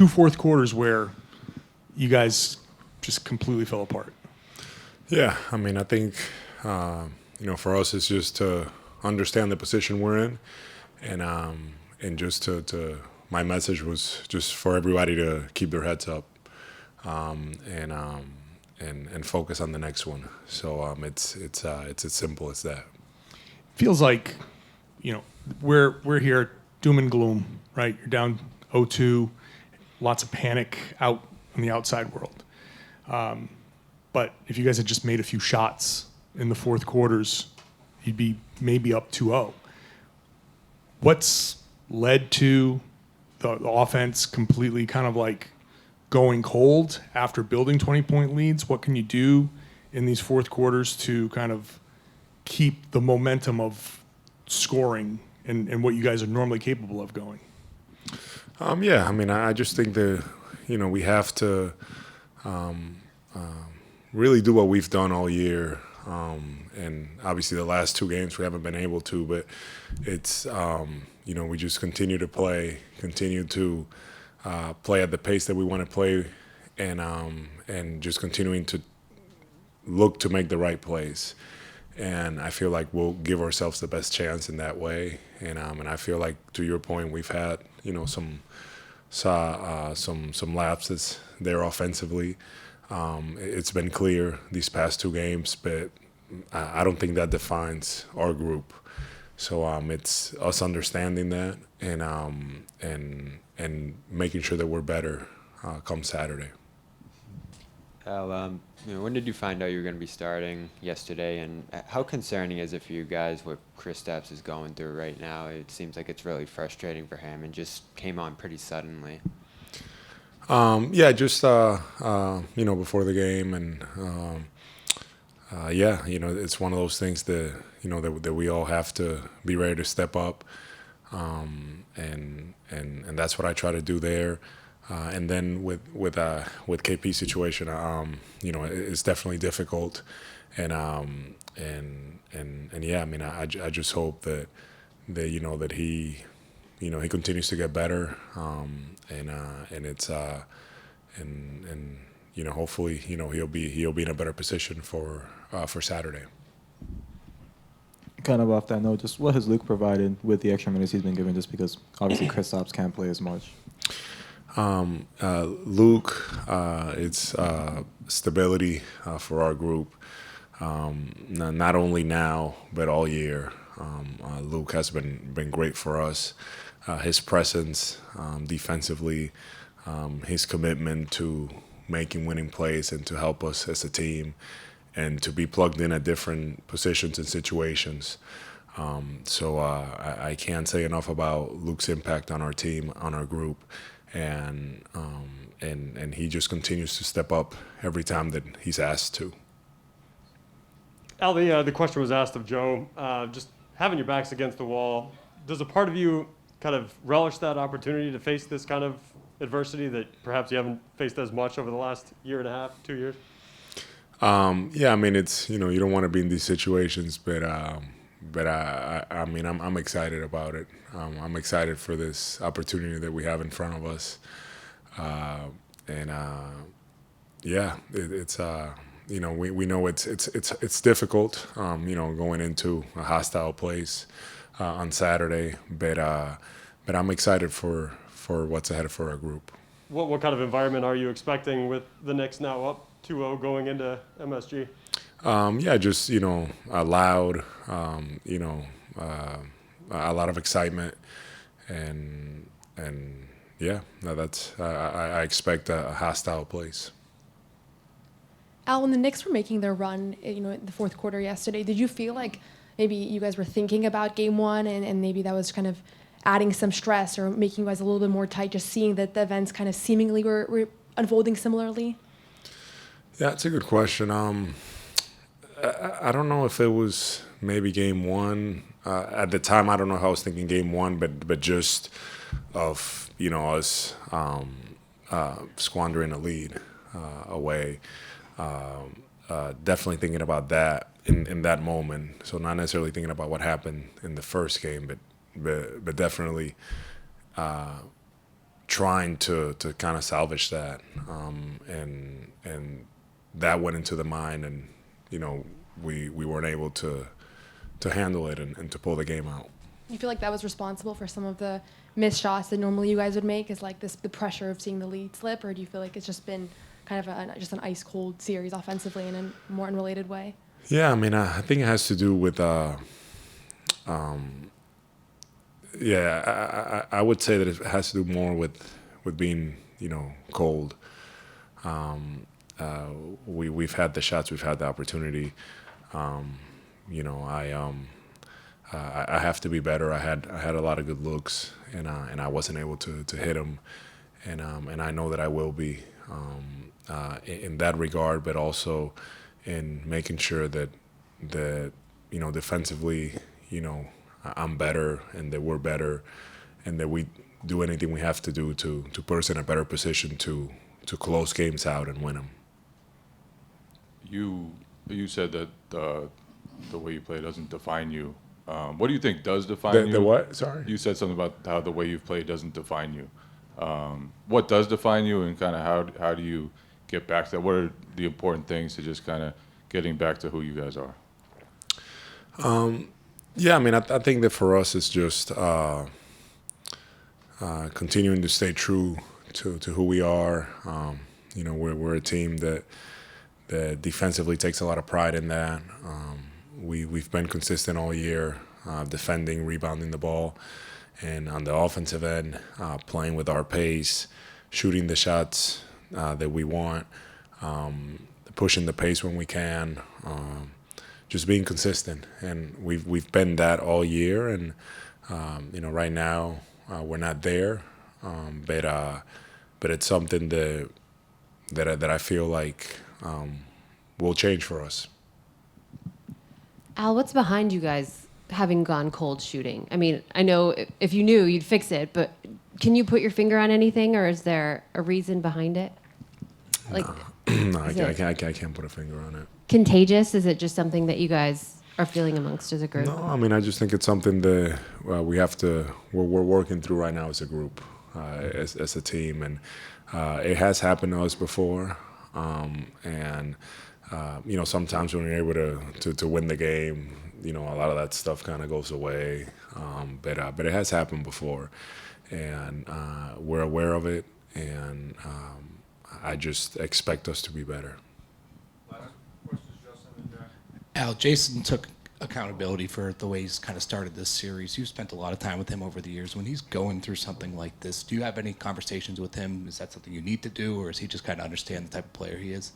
two fourth quarters where you guys just completely fell apart. Yeah, I mean, I think, for us, it's just to understand the position we're in, and just to my message was just for everybody to keep their heads up, and focus on the next one. So it's as simple as that. Feels like, we're here, doom and gloom, right? You're down 0-2, lots of panic out in the outside world. But if you guys had just made a few shots in the fourth quarters, you'd be maybe up 2-0. What's led to the offense completely kind of like going cold after building 20-point leads? What can you do in these fourth quarters to kind of keep the momentum of scoring and what you guys are normally capable of going? Yeah, I mean, I just think that, we have to really do what we've done all year. And obviously the last two games we haven't been able to, but it's, we just continue to play at the pace that we want to play, and just continuing to look to make the right plays. And I feel like we'll give ourselves the best chance in that way. And I feel like, to your point, we've had, some lapses there offensively. It's been clear these past two games, but I don't think that defines our group. So it's us understanding that and making sure that we're better come Saturday. Al, when did you find out you were going to be starting yesterday, and how concerning is it for you guys what Kristaps is going through right now? It seems like it's really frustrating for him and just came on pretty suddenly. Just before the game, and it's one of those things that that we all have to be ready to step up, and that's what I try to do there. And then with KP situation, it's definitely difficult, and yeah, I mean, I just hope that he he continues to get better, and hopefully he'll be in a better position for Saturday. Kind of off that note, just what has Luke provided with the extra minutes he's been given, just because obviously Kristaps can't play as much? Luke, it's stability for our group, not only now but all year. Luke has been great for us. His presence defensively, his commitment to making winning plays and to help us as a team, and to be plugged in at different positions and situations. So I can't say enough about Luke's impact on our team, on our group, and he just continues to step up every time that he's asked to. Al, the question was asked of Joe. Just having your backs against the wall, does a part of you kind of relish that opportunity to face this kind of adversity that perhaps you haven't faced as much over the last year and a half, 2 years? Yeah, I mean, it's you don't want to be in these situations, but I mean, I'm excited about it. I'm excited for this opportunity that we have in front of us, it's we know it's difficult, going into a hostile place on Saturday, but I'm excited for what's ahead for our group. What kind of environment are you expecting with the Knicks now up 2-0 going into MSG? Just loud, a lot of excitement, and yeah, that's I expect a hostile place. Al, when the Knicks were making their run, in the fourth quarter yesterday, did you feel like maybe you guys were thinking about game one, and maybe that was kind of adding some stress or making you guys a little bit more tight, just seeing that the events kind of seemingly were unfolding similarly? Yeah, it's a good question. I don't know if it was maybe game one. At the time, I don't know how I was thinking game one, but just of, us squandering a lead away. Definitely thinking about that in that moment. So not necessarily thinking about what happened in the first game, but definitely trying to kind of salvage that, and that went into the mind, and we weren't able to handle it and to pull the game out. You feel like that was responsible for some of the missed shots that normally you guys would make? Is like the pressure of seeing the lead slip, or do you feel like it's just been kind of just an ice cold series offensively in a more unrelated way? Yeah, I mean, I think it has to do with I would say that it has to do more with being cold. We've had the shots, we've had the opportunity. I have to be better. I had a lot of good looks, and I wasn't able to hit them, and I know that I will be in that regard, but also in making sure that defensively, I'm better, and that we're better, and that we do anything we have to do to put us in a better position to close games out and win them. You said that the way you play doesn't define you. What do you think does define you? The what? Sorry? You said something about how the way you've played doesn't define you. What does define you, and kind of how do you get back to that? What are the important things to just kind of getting back to who you guys are? Yeah, I mean, I think that for us it's just continuing to stay true to who we are. We're a team that defensively takes a lot of pride in that. We've been consistent all year, defending, rebounding the ball, and on the offensive end, playing with our pace, shooting the shots that we want, pushing the pace when we can, just being consistent. And we've been that all year, and right now we're not there, but it's something that I feel like will change for us. Al, what's behind you guys having gone cold shooting? I mean, I know if you knew, you'd fix it, but can you put your finger on anything, or is there a reason behind it? Like, No, I can't put a finger on it. Contagious? Is it just something that you guys are feeling amongst as a group? No, I mean, I just think it's something that we're working through right now as a group, as a team, and it has happened to us before, and sometimes when you're able to win the game, a lot of that stuff kind of goes away, but it has happened before, and we're aware of it, and I just expect us to be better. Al, Jason took accountability for the way he's kind of started this series. You've spent a lot of time with him over the years. When he's going through something like this, do you have any conversations with him? Is that something you need to do, or is he just kind of understand the type of player he is?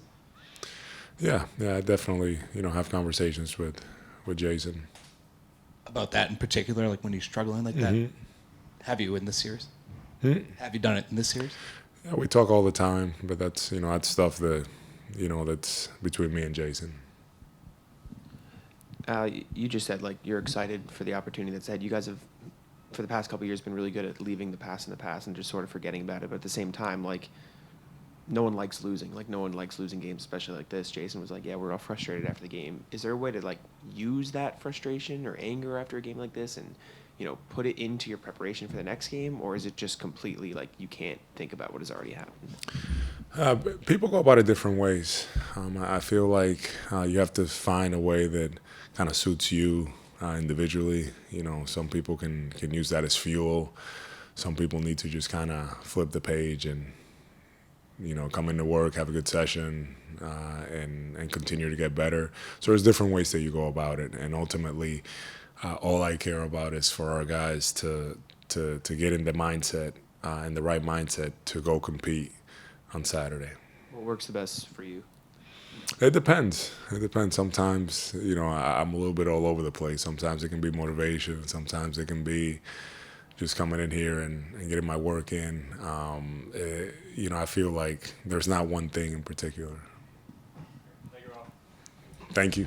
Yeah, I definitely, have conversations with Jason. About that in particular, like when he's struggling like that? Have you in this series? Have you done it in this series? Yeah, we talk all the time, but that's, that's stuff that, that's between me and Jason. You just said, like, you're excited for the opportunity that's ahead. You guys have, for the past couple of years, been really good at leaving the past in the past and just sort of forgetting about it. But at the same time, like, no one likes losing. Like, no one likes losing games, especially like this. Jason was like, yeah, we're all frustrated after the game. Is there a way to, like, use that frustration or anger after a game like this and, put it into your preparation for the next game? Or is it just completely, like, you can't think about what has already happened? People go about it different ways. I feel like you have to find a way that kind of suits you individually. Some people can use that as fuel. Some people need to just kind of flip the page and, come into work, have a good session, and continue to get better. So there's different ways that you go about it. And ultimately, all I care about is for our guys to get in the mindset, in the right mindset to go compete on Saturday. What works the best for you? It depends. Sometimes, I'm a little bit all over the place. Sometimes it can be motivation. Sometimes it can be just coming in here and getting my work in. I feel like there's not one thing in particular. Thank you, Rob. Thank you.